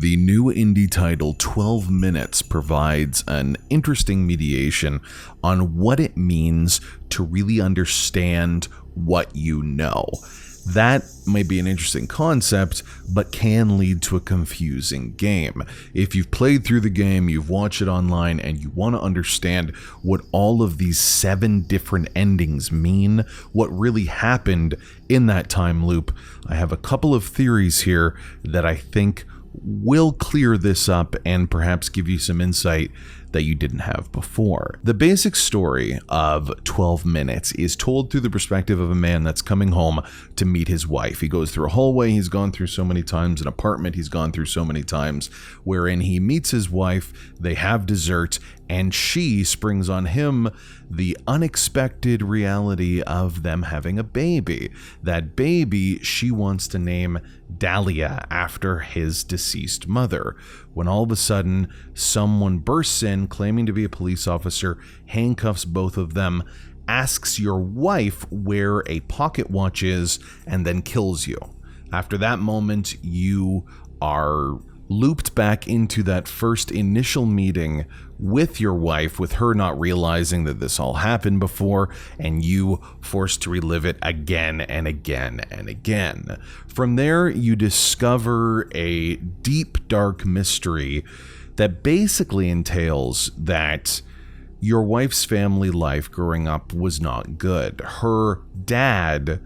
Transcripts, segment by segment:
The new indie title 12 Minutes provides an interesting mediation on what it means to really understand what you know. That may be an interesting concept, but can lead to a confusing game. If you've played through the game, you've watched it online, and you want to understand what all of these 7 different endings mean, what really happened in that time loop, I have a couple of theories here that I think will clear this up and perhaps give you some insight that you didn't have before. The basic story of 12 Minutes is told through the perspective of a man that's coming home to meet his wife. He goes through a hallway he's gone through so many times, an apartment he's gone through so many times, wherein he meets his wife, they have dessert, and she springs on him the unexpected reality of them having a baby. That baby she wants to name Dahlia after his deceased mother. When all of a sudden, someone bursts in claiming to be a police officer, handcuffs both of them, asks your wife where a pocket watch is, and then kills you. After that moment, you are looped back into that first initial meeting with your wife, with her not realizing that this all happened before, and you forced to relive it again and again and again. From there, you discover a deep, dark mystery that basically entails that your wife's family life growing up was not good. Her dad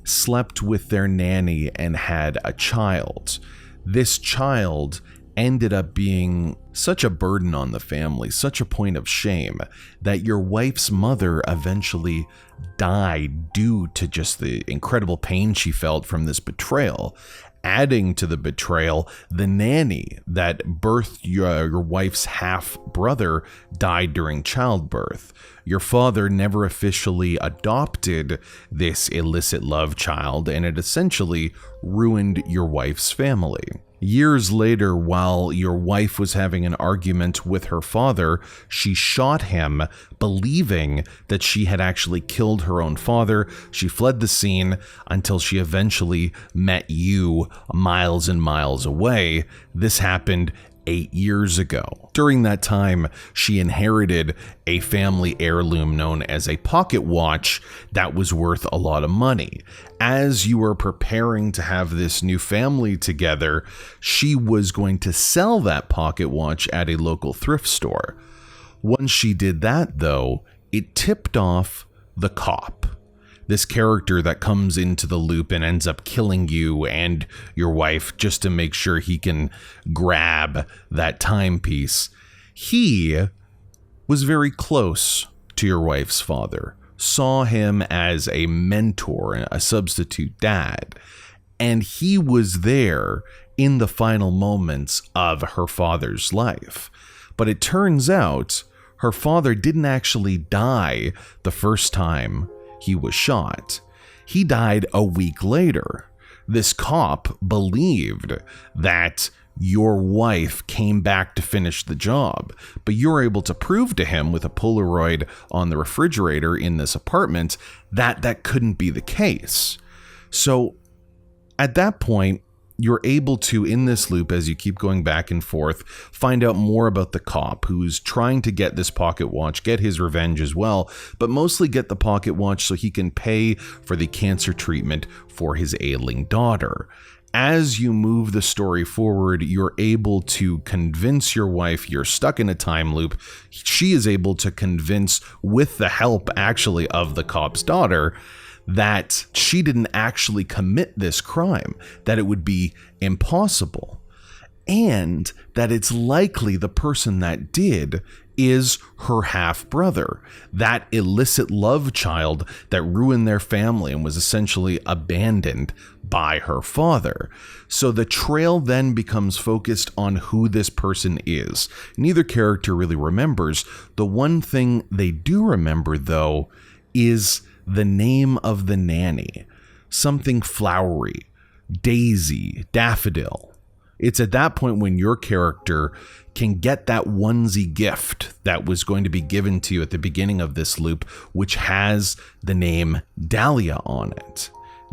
slept with their nanny and had a child. This child ended up being such a burden on the family, such a point of shame, that your wife's mother eventually died due to just the incredible pain she felt from this betrayal. Adding to the betrayal, the nanny that birthed your wife's half-brother died during childbirth. Your father never officially adopted this illicit love child, and it essentially ruined your wife's family. Years later, while your wife was having an argument with her father, she shot him, believing that she had actually killed her own father. She fled the scene until she eventually met you miles and miles away. This happened 8 years ago. During that time, she inherited a family heirloom known as a pocket watch that was worth a lot of money. As you were preparing to have this new family together, she was going to sell that pocket watch at a local thrift store. Once she did that, though, it tipped off the cop. This character that comes into the loop and ends up killing you and your wife just to make sure he can grab that timepiece. He was very close to your wife's father, saw him as a mentor and a substitute dad, and he was there in the final moments of her father's life. But it turns out her father didn't actually die the first time he was shot. He died a week later. This cop believed that your wife came back to finish the job, but you're able to prove to him with a Polaroid on the refrigerator in this apartment that that couldn't be the case. So at that point, you're able to, in this loop, as you keep going back and forth, find out more about the cop who's trying to get this pocket watch, get his revenge as well, but mostly get the pocket watch so he can pay for the cancer treatment for his ailing daughter. As you move the story forward, you're able to convince your wife you're stuck in a time loop. She is able to convince, with the help actually of the cop's daughter, that she didn't actually commit this crime, that it would be impossible, and that it's likely the person that did is her half-brother, that illicit love child that ruined their family and was essentially abandoned by her father. So the trail then becomes focused on who this person is. Neither character really remembers. The one thing they do remember, though, is the name of the nanny. Something flowery, daisy, daffodil. It's at that point when your character can get that onesie gift that was going to be given to you at the beginning of this loop, which has the name Dahlia on it.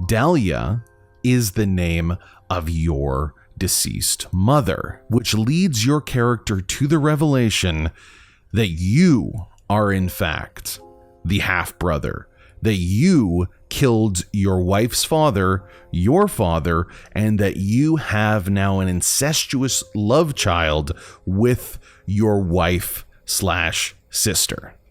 Dahlia is the name of your deceased mother, which leads your character to the revelation that you are in fact the half-brother, that you killed your wife's father, your father, and that you have now an incestuous love child with your wife/sister.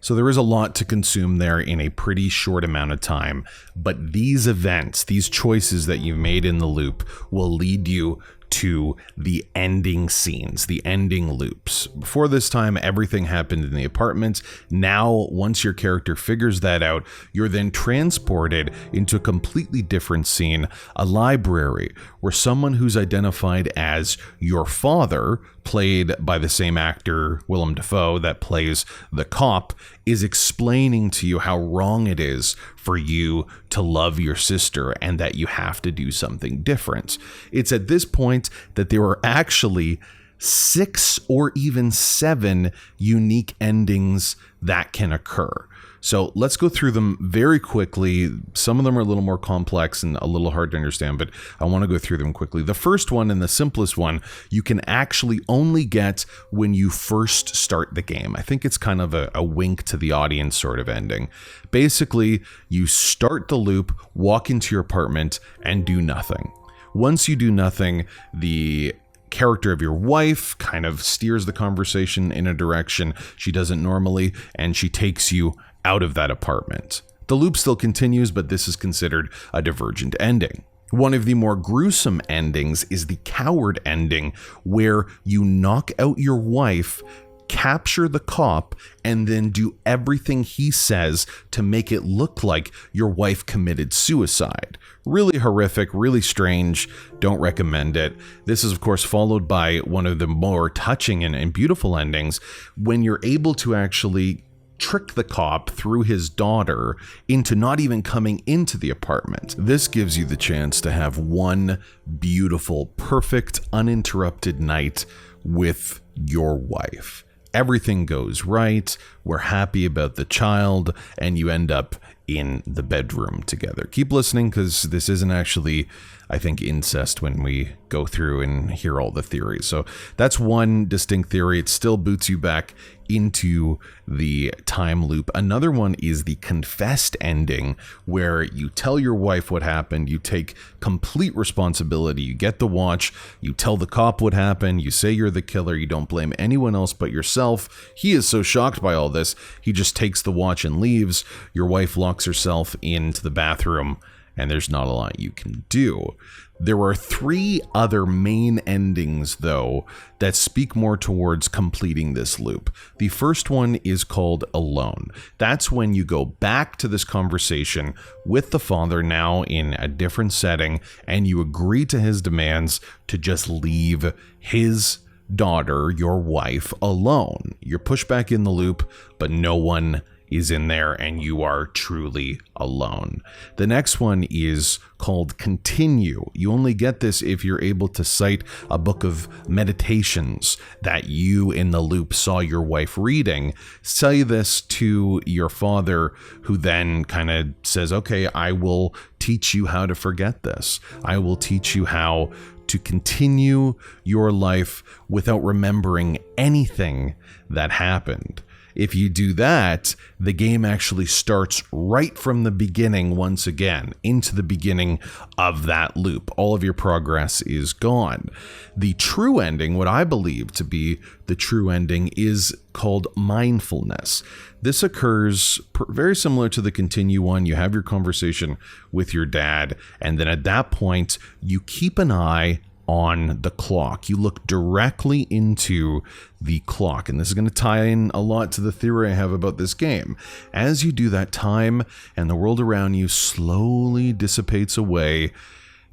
So there is a lot to consume there in a pretty short amount of time, but these events, these choices that you've made in the loop will lead you to the ending scenes, the ending loops. Before this time, everything happened in the apartment. Now, once your character figures that out, you're then transported into a completely different scene, a library, where someone who's identified as your father, played by the same actor, Willem Dafoe, that plays the cop, is explaining to you how wrong it is for you to love your sister and that you have to do something different. It's at this point that there are actually 6 or even 7 unique endings that can occur. So let's go through them very quickly. Some of them are a little more complex and a little hard to understand, but I want to go through them quickly. The first one, and the simplest one, you can actually only get when you first start the game. I think it's kind of a wink to the audience sort of ending. Basically, you start the loop, walk into your apartment, and do nothing. Once you do nothing, the character of your wife kind of steers the conversation in a direction she doesn't normally, and she takes you out of that apartment. The loop still continues, but this is considered a divergent ending. One of the more gruesome endings is the coward ending, where you knock out your wife, capture the cop, and then do everything he says to make it look like your wife committed suicide. Really horrific, really strange. Don't recommend it. This is, of course, followed by one of the more touching and beautiful endings, when you're able to actually trick the cop through his daughter into not even coming into the apartment. This gives you the chance to have one beautiful, perfect, uninterrupted night with your wife. Everything goes right, we're happy about the child, and you end up in the bedroom together. Keep listening, because this isn't actually, I think, incest when we go through and hear all the theories. So that's one distinct theory. It still boots you back into the time loop. Another one is the confessed ending, where you tell your wife what happened, you take complete responsibility, you get the watch, you tell the cop what happened, you say you're the killer, you don't blame anyone else but yourself. He is so shocked by all this, he just takes the watch and leaves. Your wife locks herself into the bathroom, and there's not a lot you can do. There are 3 other main endings, though, that speak more towards completing this loop. The first one is called Alone. That's when you go back to this conversation with the father, now in a different setting, and you agree to his demands to just leave his daughter, your wife, alone. You're pushed back in the loop, but no one is in there, and you are truly alone. The next one is called Continue. You only get this if you're able to cite a book of meditations that you in the loop saw your wife reading. Say this to your father, who then kind of says, okay, I will teach you how to forget this. I will teach you how to continue your life without remembering anything that happened. If you do that, the game actually starts right from the beginning once again, into the beginning of that loop. All of your progress is gone. The true ending, what I believe to be the true ending, is called mindfulness. This occurs very similar to the continue one. You have your conversation with your dad, and then at that point, you keep an eye on the clock. You look directly into the clock, and this is going to tie in a lot to the theory I have about this game. As you do that, time and the world around you slowly dissipates away,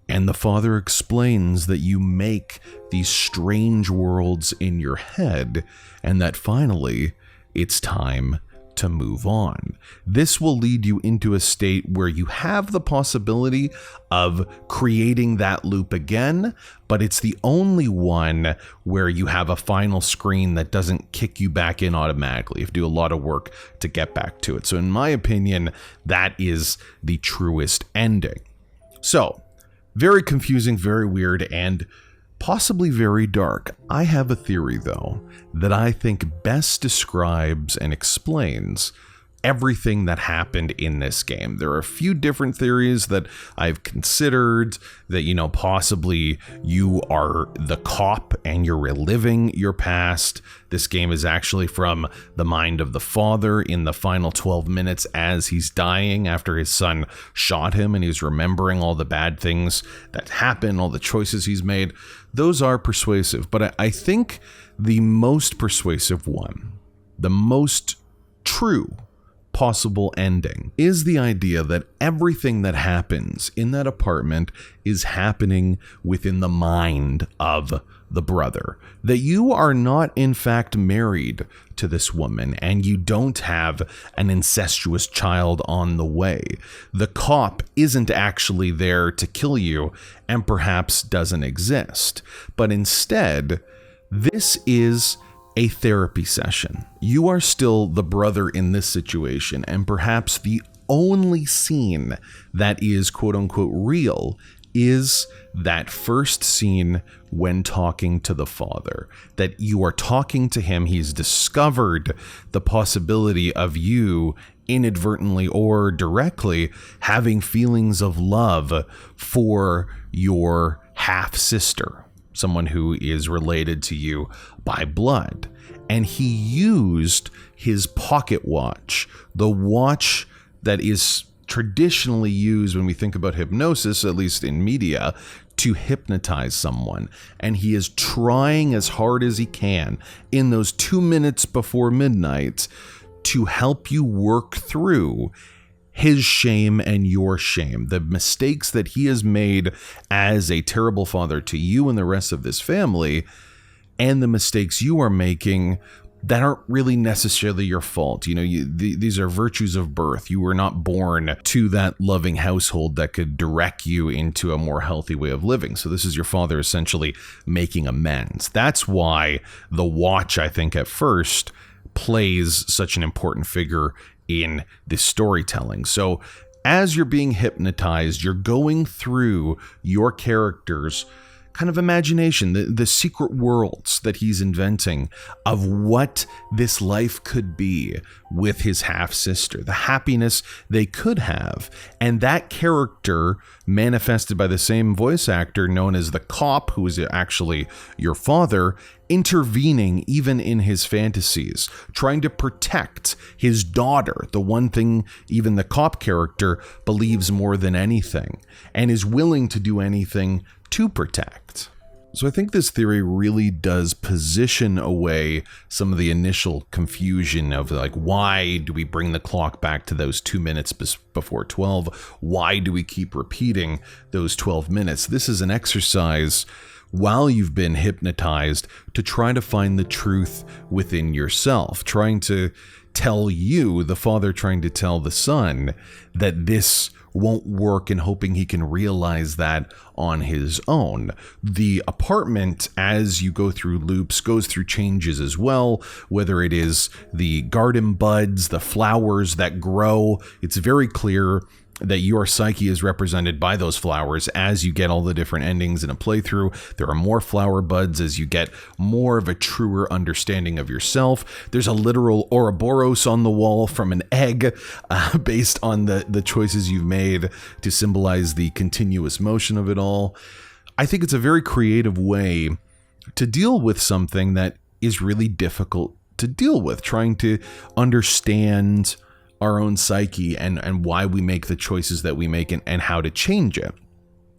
and the father explains that you make these strange worlds in your head, and that finally it's time to move on. This will lead you into a state where you have the possibility of creating that loop again, but it's the only one where you have a final screen that doesn't kick you back in automatically. You have to do a lot of work to get back to it. So in my opinion, that is the truest ending. So, very confusing, very weird, and possibly very dark. I have a theory, though, that I think best describes and explains everything that happened in this game. There are a few different theories that I've considered that, possibly you are the cop and you're reliving your past. This game is actually from the mind of the father in the final 12 minutes as he's dying after his son shot him, and he's remembering all the bad things that happened, all the choices he's made. Those are persuasive, but I think the most persuasive one, the most true possible ending, is the idea that everything that happens in that apartment is happening within the mind of the brother. That you are not in fact married to this woman and you don't have an incestuous child on the way. The cop isn't actually there to kill you and perhaps doesn't exist. But instead, this is a therapy session. You are still the brother in this situation, and perhaps the only scene that is quote unquote real is that first scene when talking to the father. That you are talking to him, he's discovered the possibility of you inadvertently or directly having feelings of love for your half-sister, someone who is related to you by blood. And he used his pocket watch, the watch that is traditionally used when we think about hypnosis, at least in media, to hypnotize someone. And he is trying as hard as he can in those 2 minutes before midnight to help you work through his shame and your shame, the mistakes that he has made as a terrible father to you and the rest of this family, and the mistakes you are making that aren't really necessarily your fault. These are virtues of birth. You were not born to that loving household that could direct you into a more healthy way of living. So this is your father essentially making amends. That's why the watch, I think, at first plays such an important figure in this storytelling. So as you're being hypnotized, you're going through your character's kind of imagination, the secret worlds that he's inventing of what this life could be with his half-sister, the happiness they could have. And that character, manifested by the same voice actor known as the cop, who is actually your father, intervening even in his fantasies, trying to protect his daughter, the one thing even the cop character believes more than anything, and is willing to do anything to protect. So I think this theory really does position away some of the initial confusion of why do we bring the clock back to those 2 minutes before 12? Why do we keep repeating those 12 minutes? This is an exercise while you've been hypnotized to try to find the truth within yourself, trying to tell you, the father trying to tell the son, that this won't work and hoping he can realize that on his own. The apartment, as you go through loops, goes through changes as well, whether it is the garden buds, the flowers that grow. It's very clear that your psyche is represented by those flowers as you get all the different endings in a playthrough. There are more flower buds as you get more of a truer understanding of yourself. There's a literal Ouroboros on the wall from an egg based on the choices you've made to symbolize the continuous motion of it all. I think it's a very creative way to deal with something that is really difficult to deal with, trying to understand our own psyche and why we make the choices that we make and how to change it.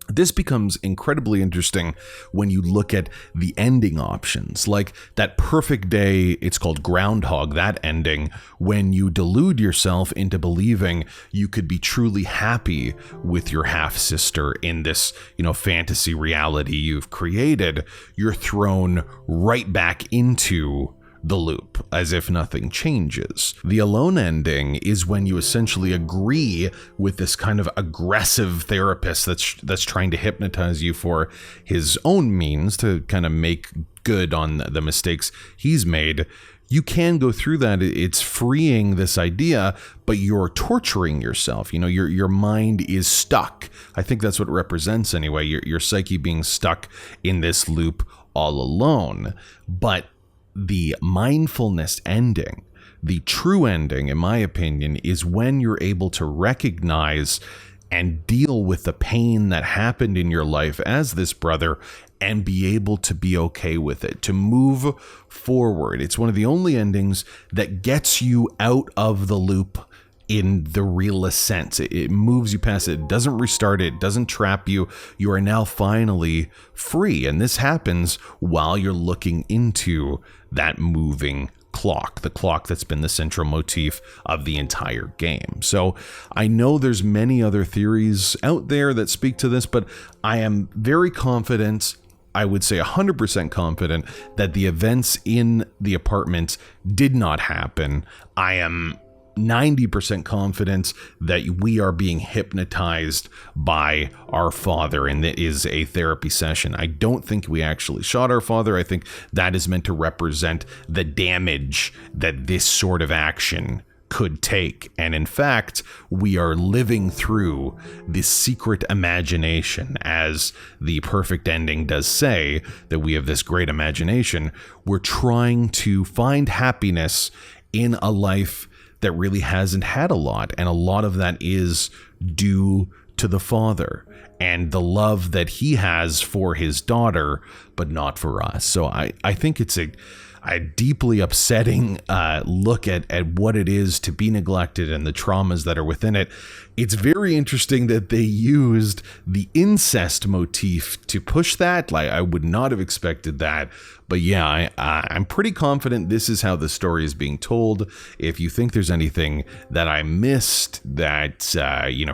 This becomes incredibly interesting when you look at the ending options, like that perfect day, it's called Groundhog, that ending, when you delude yourself into believing you could be truly happy with your half-sister in this, fantasy reality you've created. You're thrown right back into the loop as if nothing changes. The alone ending is when you essentially agree with this kind of aggressive therapist that's trying to hypnotize you for his own means to kind of make good on the mistakes he's made. you can go through that. It's freeing, this idea, but you're torturing yourself. You know, your mind is stuck. I think that's what it represents anyway. Your psyche being stuck in this loop all alone. But the mindfulness ending, the true ending, in my opinion, is when you're able to recognize and deal with the pain that happened in your life as this brother and be able to be okay with it, to move forward. It's one of the only endings that gets you out of the loop in the realest sense. It moves you past it. It doesn't restart it. It doesn't trap you. You are now finally free. And this happens while you're looking into that moving clock, the clock that's been the central motif of the entire game. So I know there's many other theories out there that speak to this, but I am very confident, I would say 100% confident, that the events in the apartment did not happen. I am 90% confident that we are being hypnotized by our father, and that is a therapy session. I don't think we actually shot our father. I think that is meant to represent the damage that this sort of action could take. And in fact, we are living through this secret imagination. As the perfect ending does say, that we have this great imagination. We're trying to find happiness in a life that really hasn't had a lot, and a lot of that is due to the father and the love that he has for his daughter, but not for us. So I think it's a deeply upsetting look at what it is to be neglected and the traumas that are within it. It's very interesting that they used the incest motif to push that. Like, I would not have expected that. But yeah, I'm pretty confident this is how the story is being told. If you think there's anything that I missed that,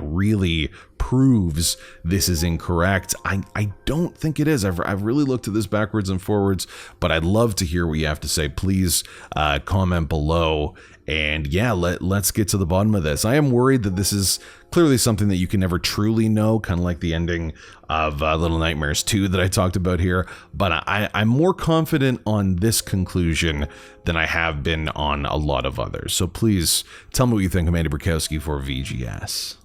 really proves this is incorrect, I don't think it is. I've really looked at this backwards and forwards, but I'd love to hear what you have to say. Please comment below. And yeah, let's get to the bottom of this. I am worried that this is clearly something that you can never truly know, kind of like the ending of Little Nightmares 2 that I talked about here. But I'm more confident on this conclusion than I have been on a lot of others. So please tell me what you think of Borkowski for VGS.